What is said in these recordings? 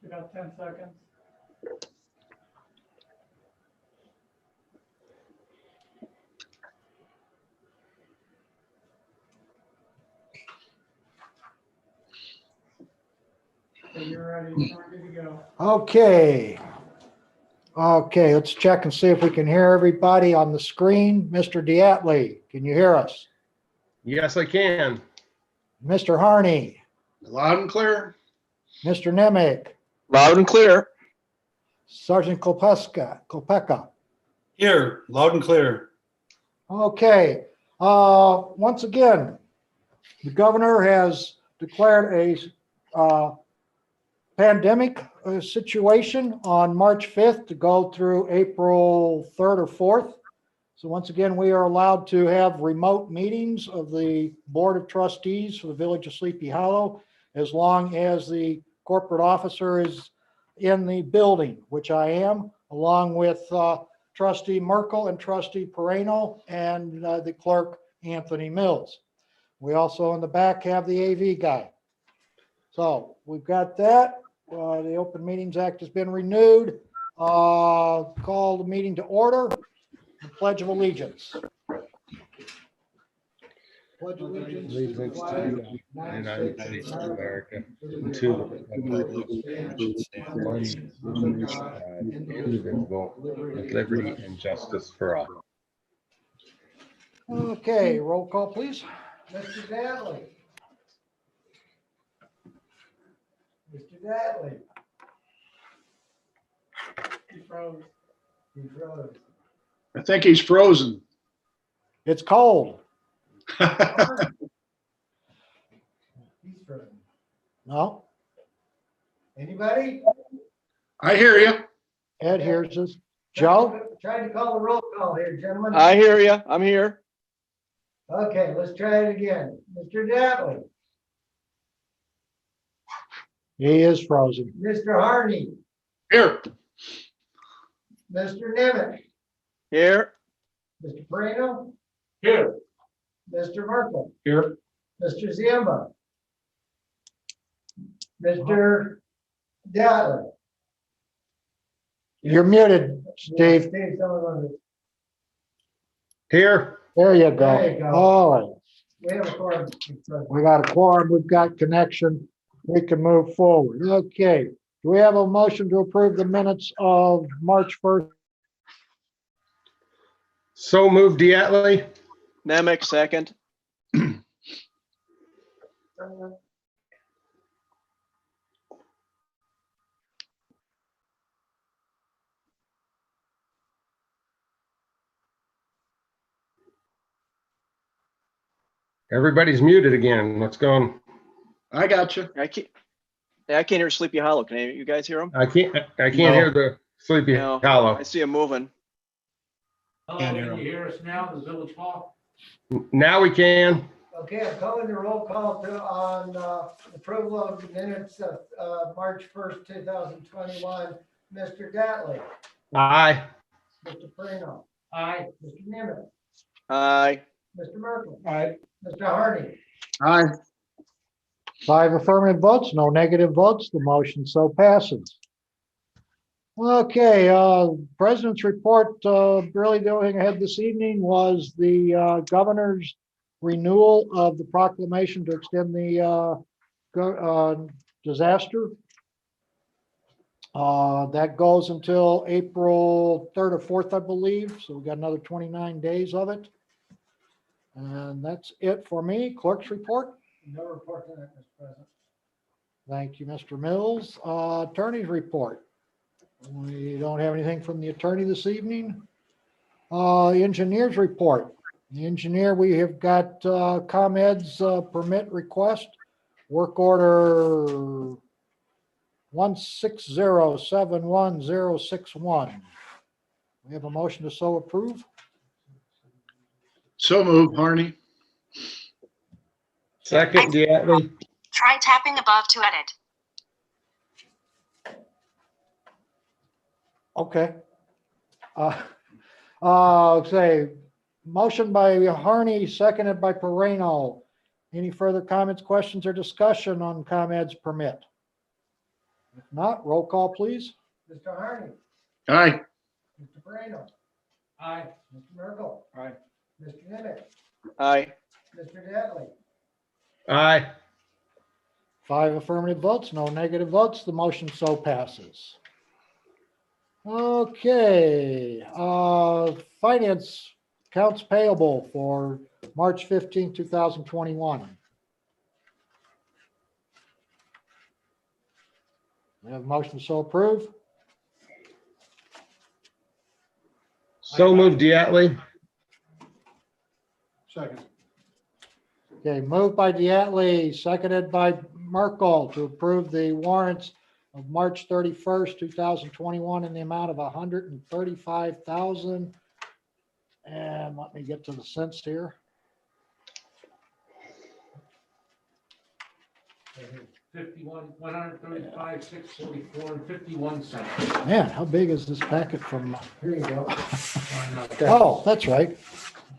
You got 10 seconds. Okay, you're ready. You're ready to go. Okay. Okay, let's check and see if we can hear everybody on the screen. Mr. Diatley, can you hear us? Yes, I can. Mr. Harney, Loud and clear. Mr. Nemec, Loud and clear. Sergeant Kopeka. Here, loud and clear. Okay, once again, the governor has declared a pandemic situation on March 5th to go through April 3rd or 4th. So once again, we are allowed to have remote meetings of the Board of Trustees for the Village of Sleepy Hollow, as long as the corporate officer is in the building, which I am, along with Trustee Merkel and Trustee Pereno and the clerk, Anthony Mills. We also in the back have the AV guy. So we've got that. The Open Meetings Act has been renewed. Call the meeting to order. The Pledge of Allegiance. Pledge allegiance to the flag of the United States of America, and to the republic one nation, indivisible, with liberty and justice for all. Okay, roll call, please. Mr. Dadley. Mr. Dadley. He froze. He froze. I think he's frozen. It's cold. He's frozen. No? Anybody? I hear you. Ed hears us. Joe? Trying to call the roll call here, gentlemen. I hear you. I'm here. Okay, let's try it again. Mr. Datley, He is frozen. Mr. Harney, Here. Mr. Nemeth, Here. Mr. Perino, Here. Mr. Merkel, Here. Mr. Ziemba, Mr. Datley. You're muted, Steve. Steve, someone was- Here, There you go. There you go. All right. We have a quorum. We got a quorum, we've got connection, we can move forward. Okay, do we have a motion to approve the minutes of March 1st? so moved Diatley. Nemec, second. Everybody's muted again. What's going? I got you. I can't hear Sleepy Hollow. Can you guys hear him? I can't No. hear the Sleepy No. Hollow. I see him moving. Hello, Can't hear can you him. hear us now, the village hall? Now we can. Okay, I'm calling the roll call on approval of the minutes of March 1st, 2021. Mr. Datley, Aye. Mr. Perino, Aye. Mr. Nimitz, Aye. Mr. Merkel, Aye. Mr. Harney. Aye. 5 affirmative votes, no negative votes, the motion so passes. Okay, President's report, really the only thing I had this evening was the governor's renewal of the proclamation to extend the disaster. That goes until April 3rd or 4th, I believe, so we got another 29 days of it. And that's it for me. Clerk's report. No report tonight, Mr. President. Thank you, Mr. Mills. Attorney's report. We don't have anything from the attorney this evening. Engineer's report. The engineer, we have got ComEd's permit request, work order 1607161. We have a motion to so approve. So moved, Harney. Second Diatley. Try tapping above to edit. Okay. Say, motion by Harney, seconded by Perino. Any further comments, questions, or discussion on ComEd's permit? If not, roll call, please. Mr. Harney, Aye. Mr. Moreno, Aye. Mr. Merkel, Aye. Mr. Nimitz, Aye. Mr. Dattley, Aye. 5 affirmative votes, no negative votes. The motion so passes. Okay, finance accounts payable for March 15, 2021. We have a motion so approved. So moved, Diatley. Second. Okay, moved by Diatley, seconded by Merkel to approve the warrants of March 31st, 2021 in the amount of 135,000. And let me get to the cents here. 135,644.51. Man, how big is this packet from? Here you go. Oh, that's right.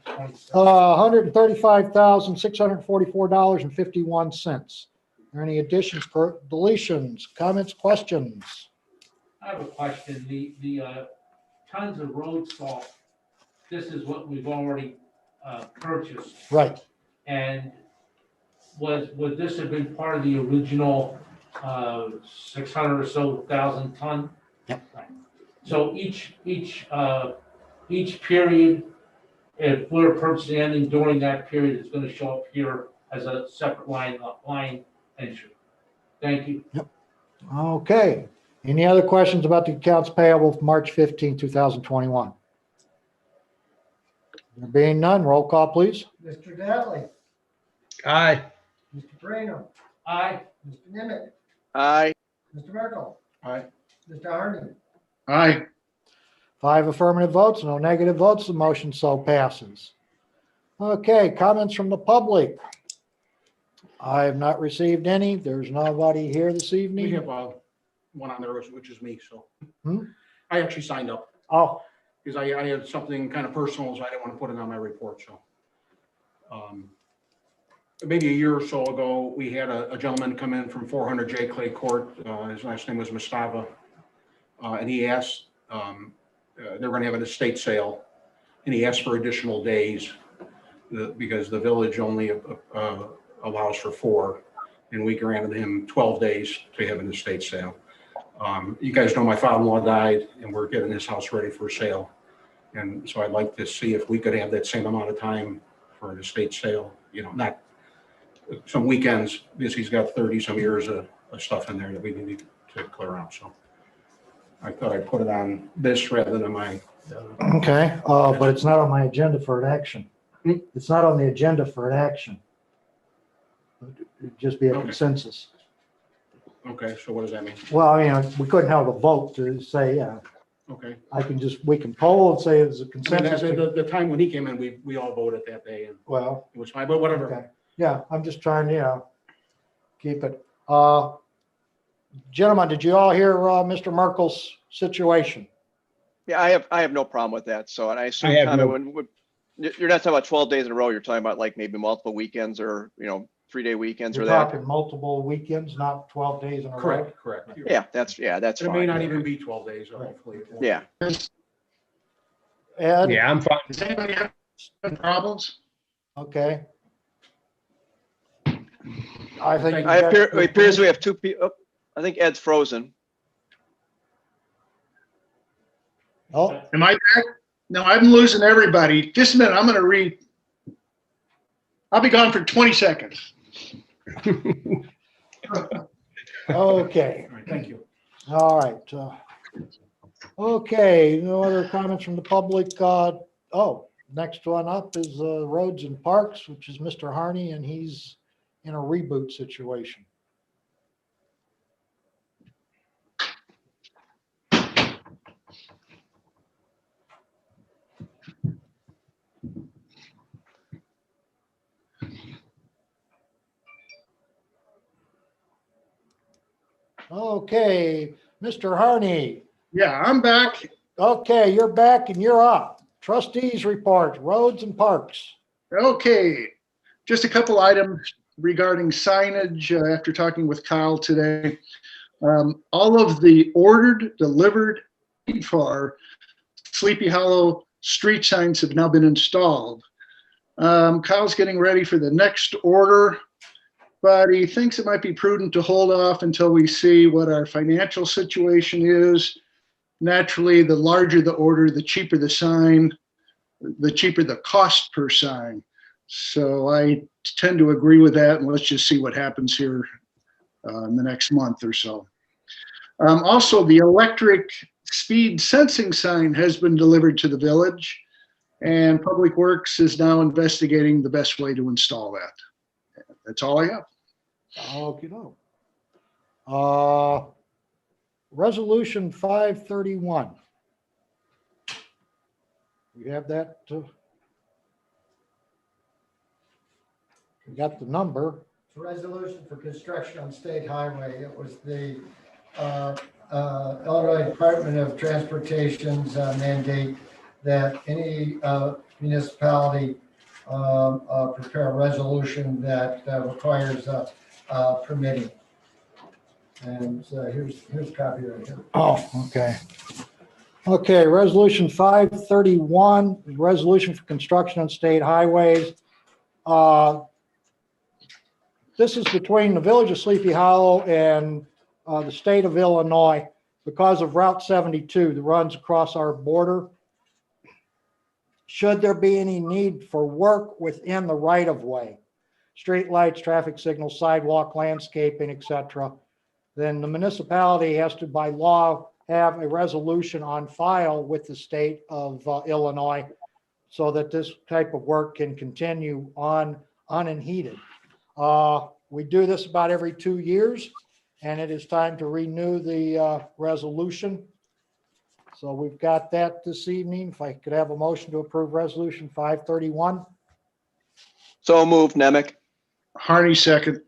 $135,644.51. Are any additions, deletions, comments, questions? I have a question. The tons of road salt, this is what we've already purchased. Right. And would this have been part of the original 600 or so thousand ton? Yep. Right. So each period, if we're purchasing anything during that period, it's gonna show up here as a separate line entry. Thank you. Okay. Any other questions about the accounts payable for March 15, 2021? There being none, roll call, please. Mr. Dattley, Aye. Mr. Moreno, Aye. Mr. Nimitz, Aye. Mr. Merkel, Aye. Mr. Harney, Aye. 5 affirmative votes, no negative votes. The motion so passes. Okay, comments from the public. I have not received any. There's nobody here this We evening. have one on there, which is me, so. Hmm? I actually signed up Oh, because I had something kind of personal, so I didn't want to put it on my report, so. Maybe a year or so ago, we had a gentleman come in from 400 J Clay Court. His last name was Mustafa. And he asked, they're going to have an estate sale, and he asked for additional days because the village only allows for 4, and we granted him 12 days to have an estate sale. You guys know my father-in-law died, and we're getting his house ready for sale. And so I'd like to see if we could have that same amount of time for an estate sale, not some weekends, because he's got 30 some years of stuff in there that we need to clear out. So I thought I'd put it on this rather than my. okay, but it's not on my agenda for an action. Hmm? It's not on the agenda for an action. It'd just be a Okay. consensus. Okay, so what does that mean? Well, I mean, we couldn't have a vote to say, Okay. we can poll and say it's a I mean, consensus. the time when he came in, we all voted that day, and Well, it was fine, but whatever. okay. Yeah, I'm just trying to, keep it. Gentlemen, did you all hear Mr. Merkel's situation? Yeah, I have no problem with that. So, and I assume have kind of no- when, you're not talking about 12 days in a row. You're talking about like maybe multiple weekends or, 3-day weekends We're or that. talking multiple weekends, not 12 days in a row. Correct. Yeah, that's It may not fine. even be 12 days, hopefully. it won't. Yeah. Ed? Yeah, I'm fine. Does anybody have any problems? Okay. I think. It appears we have 2 people. I think Ed's frozen. Oh, Am I back? No, I'm losing everybody. Just a minute, I'm gonna read. I'll be gone for 20 seconds. okay. All right, thank you. All right. Okay, no other comments from the public. Next one up is Roads and Parks, which is Mr. Harney, and he's in a reboot situation. Okay, Mr. Harney. Yeah, I'm back. Okay, you're back and you're up. Trustees report, roads and parks. Okay, just a couple items. regarding signage, after talking with Kyle today. All of the ordered, delivered, paid for Sleepy Hollow street signs have now been installed. Kyle's getting ready for the next order, but he thinks it might be prudent to hold off until we see what our financial situation is. Naturally, the larger the order, the cheaper the sign, the cheaper the cost per sign. So I tend to agree with that, and let's just see what happens here in the next month or so. Also, the electric speed sensing sign has been delivered to the village, and Public Works is now investigating the best way to install that. That's all I have. Okay, no. Resolution 531. We have that. We got the number. It's a resolution for construction on state highway. It was the Illinois Department of Transportation's mandate that any municipality prepare a resolution that requires permitting. And here's a copy right here. Oh, okay. Okay, resolution 531, resolution for construction on state highways. This is between the village of Sleepy Hollow and the state of Illinois because of Route 72 that runs across our border. Should there be any need for work within the right of way, street lights, traffic signals, sidewalk, landscaping, etc., then the municipality has to, by law, have a resolution on file with the state of Illinois so that this type of work can continue on unheeded. We do this about every 2 years, and it is time to renew the resolution. So we've got that this evening. If I could have a motion to approve resolution 531. So moved, Nemec. Harney, second.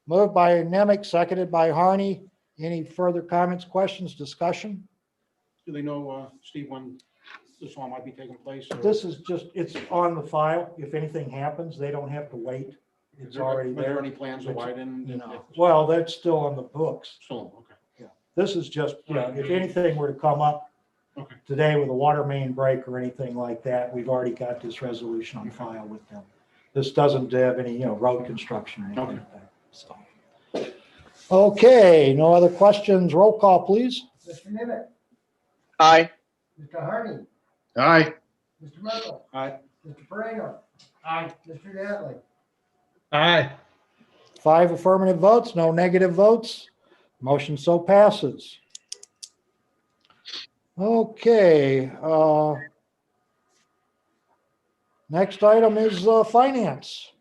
Moved by Nemec, seconded by Harney. Any further comments, questions, discussion? Do they know, Steve, when this all might be taking place? or- This is just, it's on the file. If anything happens, they don't have to wait. Is It's there- already Are there there. any plans to widen? You know, well, that's still on the books. Still, okay. This is just, if anything were to come up Okay. today with a water main break or anything like that, we've already got this resolution on file with them. This doesn't have any, road construction or anything Okay. like that, so. Okay, no other questions. Roll call, please. Mr. Nimitz, Aye. Mr. Harney, Aye. Mr. Merkel, Aye. Mr. Pareno, Aye. Mr. Dattley. Aye. 5 affirmative votes, no negative votes. Motion so passes. Okay. Next item is finance.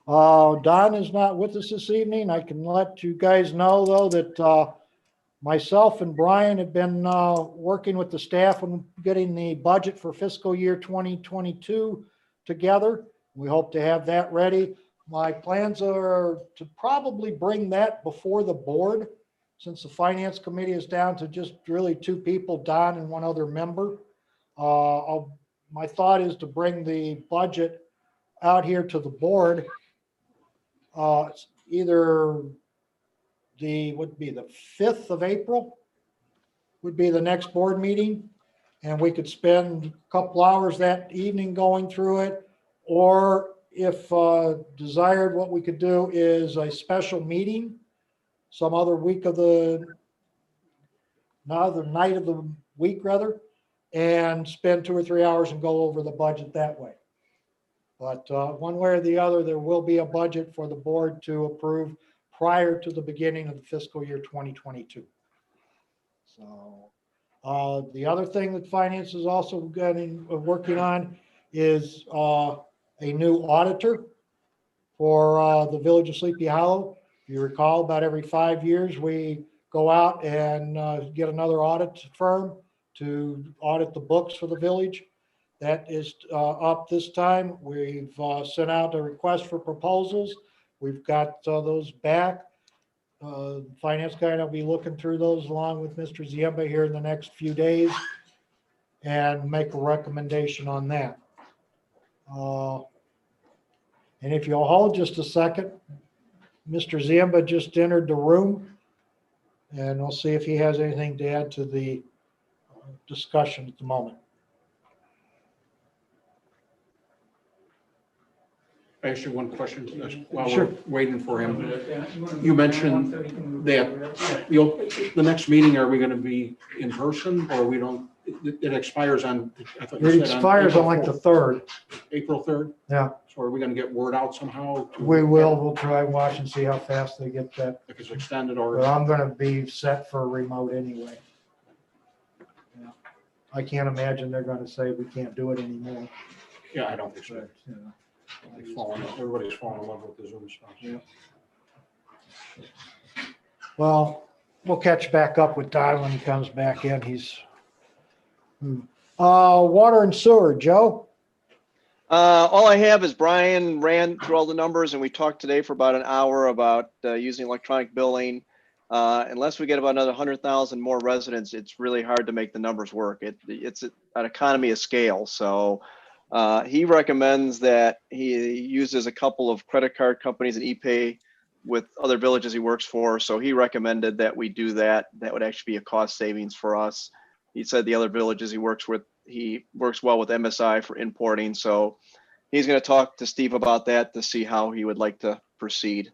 Don is not with us this evening. I can let you guys know, though, that myself and Brian have been working with the staff on getting the budget for fiscal year 2022 together. We hope to have that ready. My plans are to probably bring that before the board, since the finance committee is down to just really 2 people, Don and 1 other member. My thought is to bring the budget out here to the board. Either would be the 5th of April would be the next board meeting. And we could spend a couple hours that evening going through it. Or if desired, what we could do is a special meeting some other week of another night of the week rather, and spend 2 or 3 hours and go over the budget that way. But one way or the other, there will be a budget for the board to approve prior to the beginning of the fiscal year 2022. So the other thing that finance is also working on is a new auditor for the village of Sleepy Hollow. If you recall, about every 5 years, we go out and get another audit firm to audit the books for the village. That is up this time. We've sent out a request for proposals. We've got those back. Finance guy will be looking through those along with Mr. Ziemba here in the next few days and make a recommendation on that. And if you'll hold just a second, Mr. Ziemba just entered the room. And we'll see if he has anything to add to the discussion at the moment. I asked you one question while Sure. we're waiting for him. You mentioned that the next meeting, are we going to be in person or we don't, it expires on, I thought you It said expires on like the 3rd. April 3rd? Yeah, So are we going to get word out somehow? we'll try and watch and see how fast they get that. If it's extended But or, I'm gonna be set for remote anyway. Yeah. I can't imagine they're gonna say we can't do it anymore. yeah, I don't think so. But, you know. Everybody's falling in love with the Zoom stuff. Yeah. Well, we'll catch back up with Todd when he comes back in. He's. Water and sewer, Joe? All I have is Brian ran through all the numbers and we talked today for about an hour about using electronic billing. Unless we get about another 100,000 more residents, it's really hard to make the numbers work. It's an economy of scale. So he recommends that he uses a couple of credit card companies and ePay with other villages he works for. So he recommended that we do that. That would actually be a cost savings for us. He said the other villages he works with, he works well with MSI for importing. So he's going to talk to Steve about that to see how he would like to proceed.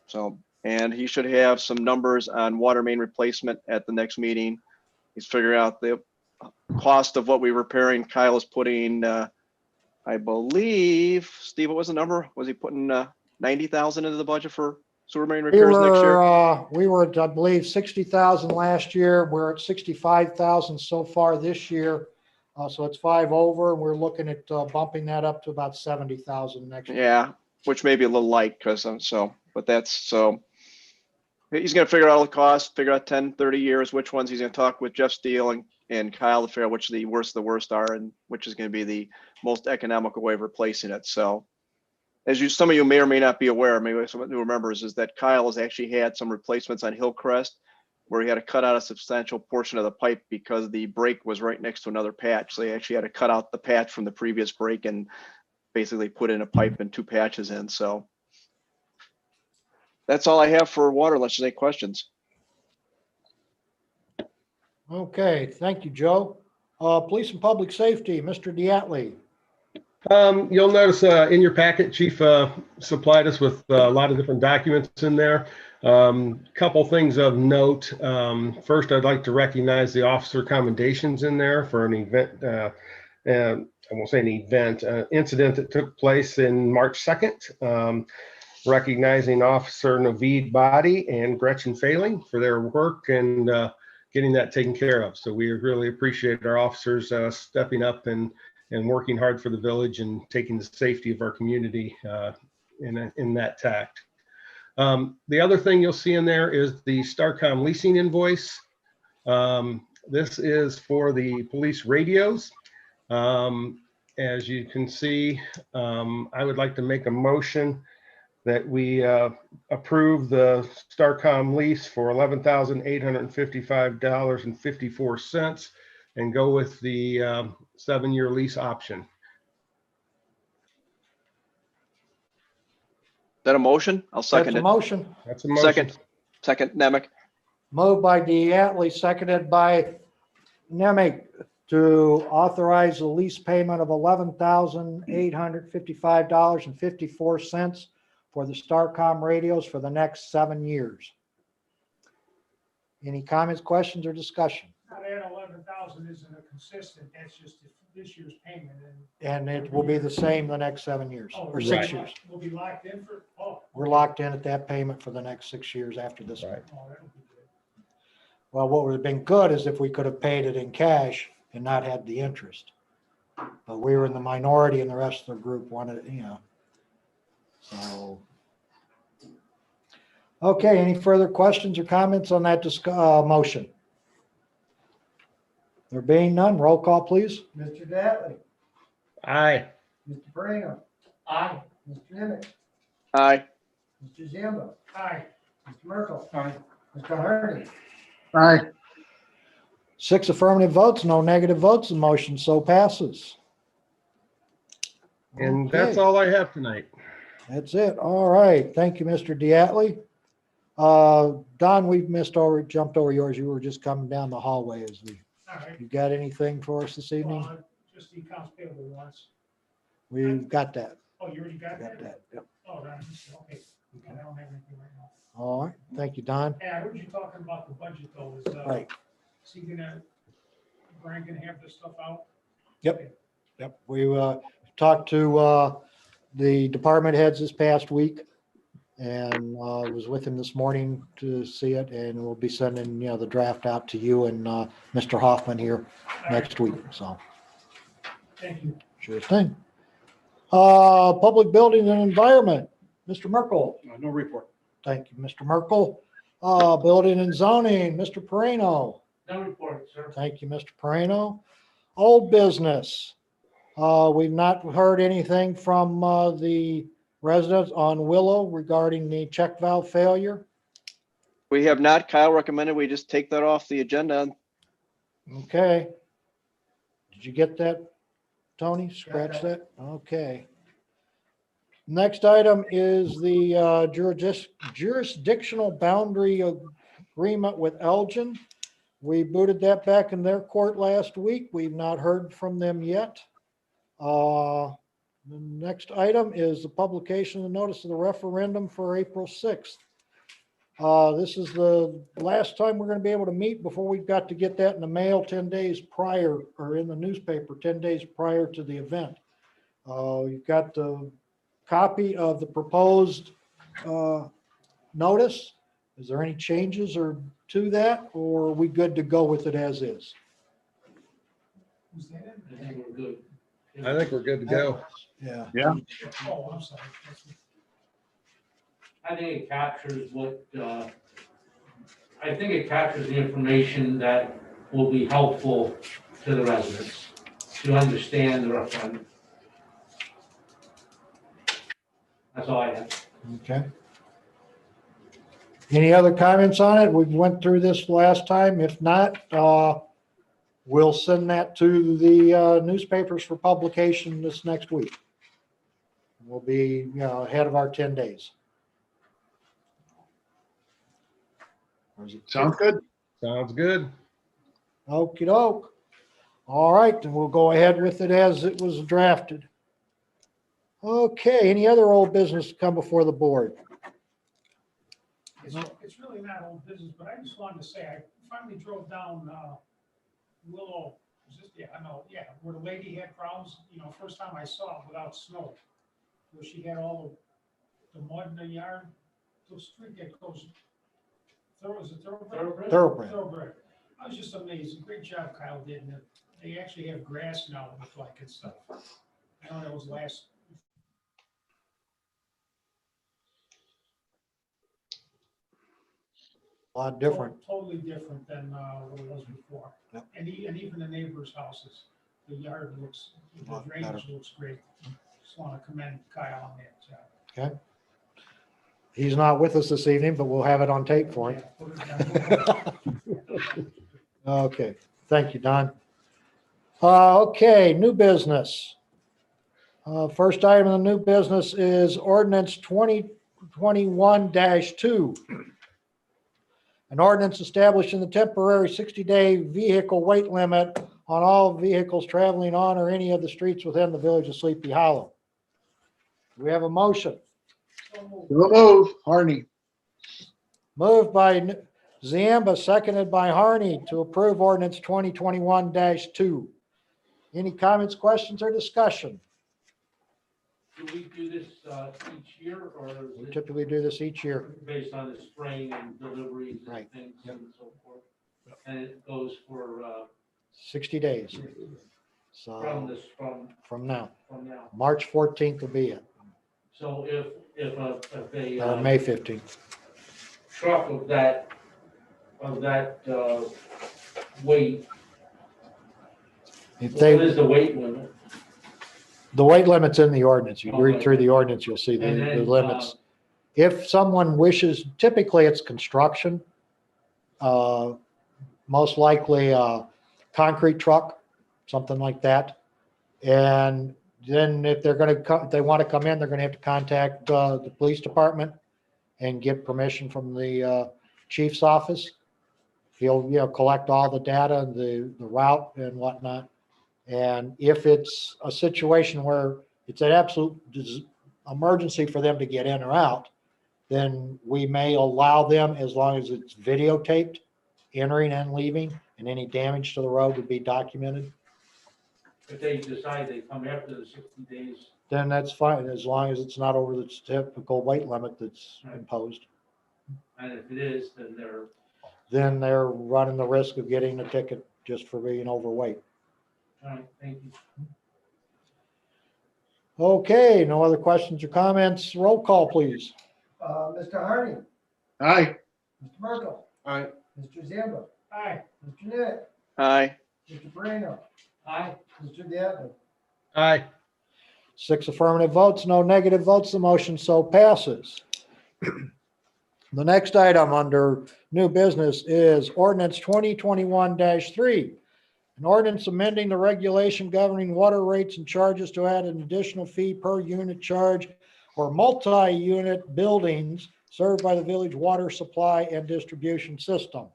So, and he should have some numbers on water main replacement at the next meeting. He's figuring out the cost of what we're repairing. Kyle is putting, I believe, Steve, what was the number? Was he putting 90,000 into the budget for sewer main repairs next year? We were at, I believe, 60,000 last year. We're at 65,000 so far this year. So it's 5 over, and we're looking at bumping that up to about 70,000 next year. Yeah, which may be a little light because but that's so. He's going to figure out all the costs, figure out 10, 30 years, which ones he's going to talk with Jeff Steele and Kyle to figure out which the worst are and which is going to be the most economical way of replacing it. So as some of you may or may not be aware, maybe someone who remembers, is that Kyle has actually had some replacements on Hillcrest where he had to cut out a substantial portion of the pipe because the break was right next to another patch. So they actually had to cut out the patch from the previous break and basically put in a pipe and 2 patches in. So that's all I have for water. Let's just take questions. Okay, thank you, Joe. Police and Public Safety, Mr. Diatley. You'll notice in your packet, Chief supplied us with a lot of different documents in there. Couple things of note. First, I'd like to recognize the officer commendations in there for an event. I won't say an event, incident that took place in March 2nd. Recognizing Officer Naveed Body and Gretchen Failing for their work and getting that taken care of. So we really appreciate our officers stepping up and working hard for the village and taking the safety of our community in that tact. The other thing you'll see in there is the Starcom leasing invoice. This is for the police radios. As you can see, I would like to make a motion that we approve the Starcom lease for $11,855.54 and go with the 7-year lease option. Is that a motion? I'll second That's a it. motion. That's a motion. Second, Nemec. Moved by Diatley, seconded by Nemec to authorize the lease payment of $11,855.54 for the Starcom radios for the next 7 years. Any comments, questions, or discussion? Now that 11,000 isn't a consistent, that's just this year's payment And it will be the same the next 7 years or 6 Right. years. We'll be locked in for, We're locked in at that payment for the next 6 years after this one. Right. that'll be good. Well, what would have been good is if we could have paid it in cash and not had the interest. But we were in the minority and the rest of the group wanted, so. Okay, any further questions or comments on that motion? There being none, roll call, please. Mr. Dattley, Aye. Mr. Brigham, Aye. Mr. Nimitz, Aye. Mr. Ziemba, Aye. Mr. Merkel, Aye. Mr. Harney, Aye. 6 affirmative votes, no negative votes, the motion so passes. And that's Okay. all I have tonight. That's it. All right. Thank you, Mr. Diatley. Don, we've jumped over yours. You were just coming down the hallway as we, All right. you got anything for us this evening? Well, just the accounts payable ones. We've got that. Oh, you already got Got that? that. Yep. Oh, that's, okay. I don't have anything right now. All right. Thank you, Don. Hey, I heard you talking about the budget though. Is, Right. is he gonna, Brian gonna have this stuff out? Yep. Yep. We talked to the department heads this past week and was with him this morning to see it, and we'll be sending, the draft out to you and Mr. Hoffman here next week. So Thank you. sure thing. Public building and environment, Mr. Merkel. No report. Thank you, Mr. Merkel. Building and zoning, Mr. Perino. No report, sir. Thank you, Mr. Perino. Old business. We've not heard anything from the residents on Willow regarding the check valve failure. We have not. Kyle recommended we just take that off the agenda. Okay. Did you get that, Tony? Scratch that? Okay. Next item is the jurisdictional boundary agreement with Elgin. We booted that back in their court last week. We've not heard from them yet. The next item is the publication of the notice of the referendum for April 6th. This is the last time we're going to be able to meet before we've got to get that in the mail 10 days prior, or in the newspaper 10 days prior to the event. You've got the copy of the proposed notice. Is there any changes to that, or are we good to go with it as is? Who's that? I think we're good. I think we're good to go. Yeah. Oh, I'm sorry. I think it captures I think it captures the information that will be helpful to the residents to understand the referendum. That's all I have. Okay. Any other comments on it? We went through this last time. If not, we'll send that to the newspapers for publication this next week. We'll be, ahead of our 10 days. Sounds good. Sounds good. Okey doke. All right, then we'll go ahead with it as it was drafted. Okay, any other old business to come before the board? It's really not old business, but I just wanted to say, I finally drove down Willow, where the lady had problems, first time I saw it without snow. Where she had all the mud in the yard, the street that goes, is it thoroughbred? Thoroughbred. Thoroughbred. I was just amazed. Great job Kyle did. And they actually have grass now with like and stuff. I know that was last. A lot different. Totally different than what it was before. Yep. And even the neighbors' houses, the yard looks, the Lot drainage better. looks great. Just want to commend Kyle on that job. Okay. He's not with us this evening, but we'll have it on tape for him. Yeah, put it down. Okay, thank you, Don. Okay, new business. First item of the new business is ordinance 2021-2. An ordinance establishing the temporary 60-day vehicle weight limit on all vehicles traveling on or any of the streets within the village of Sleepy Hollow. Do we have a motion? So So move, Harney. Moved by Ziamba, seconded by Harney to approve ordinance 2021-2. Any comments, questions, or discussion? Do we do this each year, or We is it typically do this each year. based on the spraying and deliveries and Right. things Yep. and so forth? And it goes for 60 days. from So this, from from now, now. March 14th will be it, So if or a May 15th. truck of that weight, If what they, is the weight limit? the weight limit's in the ordinance. You read through the ordinance, you'll see And the then, limits. If someone wishes, typically it's construction, most likely a concrete truck, something like that. And then if they're gonna come, if they want to come in, they're gonna have to contact the police department and get permission from the chief's office. He'll, collect all the data, the route and whatnot. And if it's a situation where it's an absolute emergency for them to get in or out, then we may allow them, as long as it's videotaped, entering and leaving, and any damage to the road would be documented. If they decide they come after the 60 days, Then that's fine, as long as it's not over the typical weight limit that's imposed. and if it is, Then they're running the risk of getting a ticket just for being overweight. all right, thank you. Okay, no other questions or comments? Roll call, please. Mr. Harney, Aye. Mr. Merkel, Aye. Mr. Zamba, Aye. Mr. Nimitz, Aye. Mr. Moreno, Aye. Mr. Gatlin. Aye. 6 affirmative votes, no negative votes. The motion so passes. The next item under new business is ordinance 2021-3. An ordinance amending the regulation governing water rates and charges to add an additional fee per unit charge for multi-unit buildings served by the village water supply and distribution system.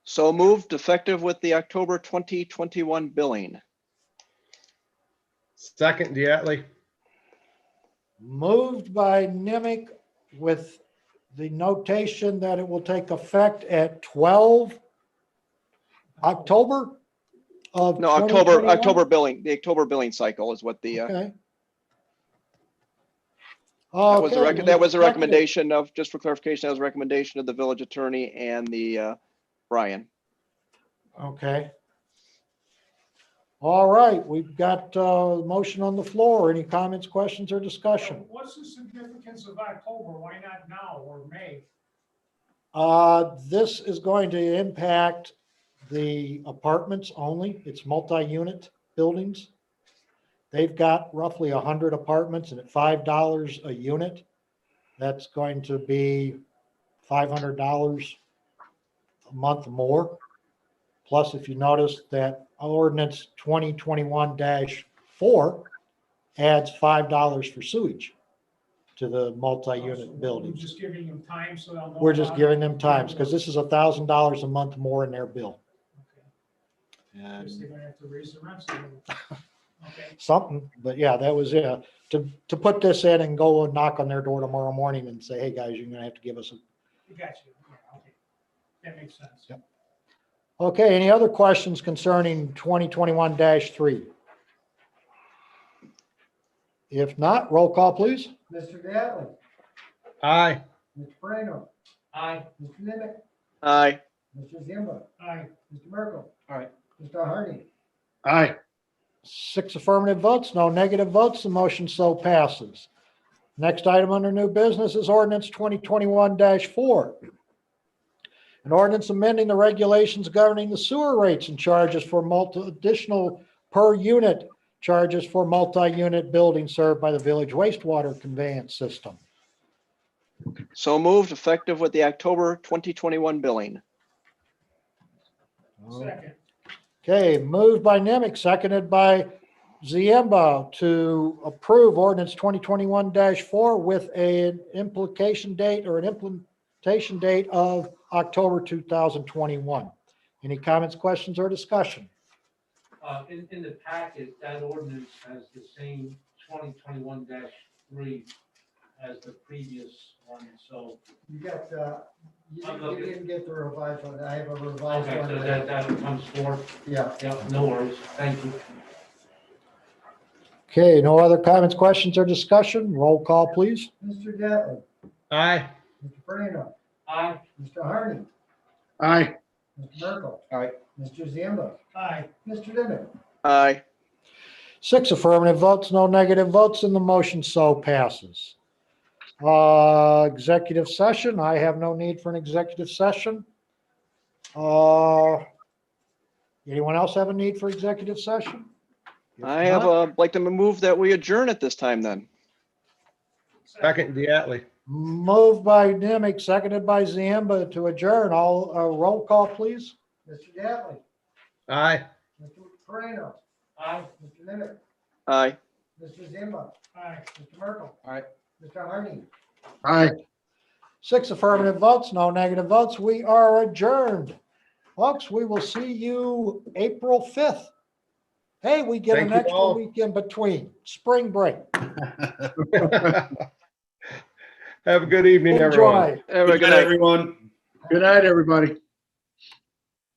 So moved, effective with the October 2021 billing. Second, Diatley. Moved by Nimick with the notation that it will take effect at 12 October of No, October 2021? billing, the October billing cycle is what the, Okay. that was the Okay, that was a seconded. recommendation of, just for clarification, that was a recommendation of the village attorney and the, Brian. Okay. All right, we've got motion on the floor. Any comments, questions, or discussion? What's the significance of October? Why not now or May? This is going to impact the apartments only. It's multi-unit buildings. They've got roughly 100 apartments, and at $5 a unit, that's going to be $500 a month more. Plus, if you notice that ordinance 2021-4 adds $5 for sewage to the multi-unit We're buildings. just giving them time so they'll know. We're just about giving it. them times, because this is $1,000 a month more in their bill. Okay. And Guess they're gonna have to raise the rents a little. Okay. something, but yeah, that was it. To put this in and go and knock on their door tomorrow morning and say, hey, guys, you're gonna have to give us a. Got you. Yeah, okay. That makes sense. Yep. Okay, any other questions concerning 2021-3? If not, roll call, please. Mr. Gatlin, Aye. Mr. Moreno, Aye. Mr. Nimitz, Aye. Mr. Zamba, Aye. Mr. Merkel. Aye. Mr. Harney, Aye. 6 affirmative votes, no negative votes. The motion so passes. Next item under new business is ordinance 2021-4. An ordinance amending the regulations governing the sewer rates and charges for additional per unit charges for multi-unit buildings served by the village wastewater conveyance system. So moved, effective with the October 2021 billing. Second. Okay, moved by Nemick, seconded by Ziemba to approve ordinance 2021-4 with an implication date or an implementation date of October 2021. Any comments, questions, or discussion? In the packet, that ordinance has the same 2021-3 as the previous one, so. you got, you I'm you looking. didn't get the revised one. I have a revised Okay, one. so that comes forth. Yeah. Yeah, no worries. Thank you. Okay, no other comments, questions, or discussion? Roll call, please. Mr. Gatlin, Aye. Mr. Moreno, Aye. Mr. Harney, Aye. Mr. Merkel. Aye. Mr. Zamba, Aye. Mr. Nimitz. Aye. 6 affirmative votes, no negative votes, and the motion so passes. Executive session, I have no need for an executive session. Anyone else have a need for executive session? If I have not, like to move that we adjourn at this time then. Second, Diatley. Moved by Nemick, seconded by Ziemba to adjourn. All, roll call, please. Mr. Gatlin, Aye. Mr. Moreno, Aye. Mr. Nimitz, Aye. Mr. Zimba, Aye. Mr. Merkel. Aye. Mr. Harney. Aye. 6 affirmative votes, no negative votes. We are adjourned. Folks, we will see you April 5th. Hey, we get Thank an you extra all. week in between, spring break. Have a good evening, everyone. Enjoy. Have a Good good night, night. everyone. Good night, everybody.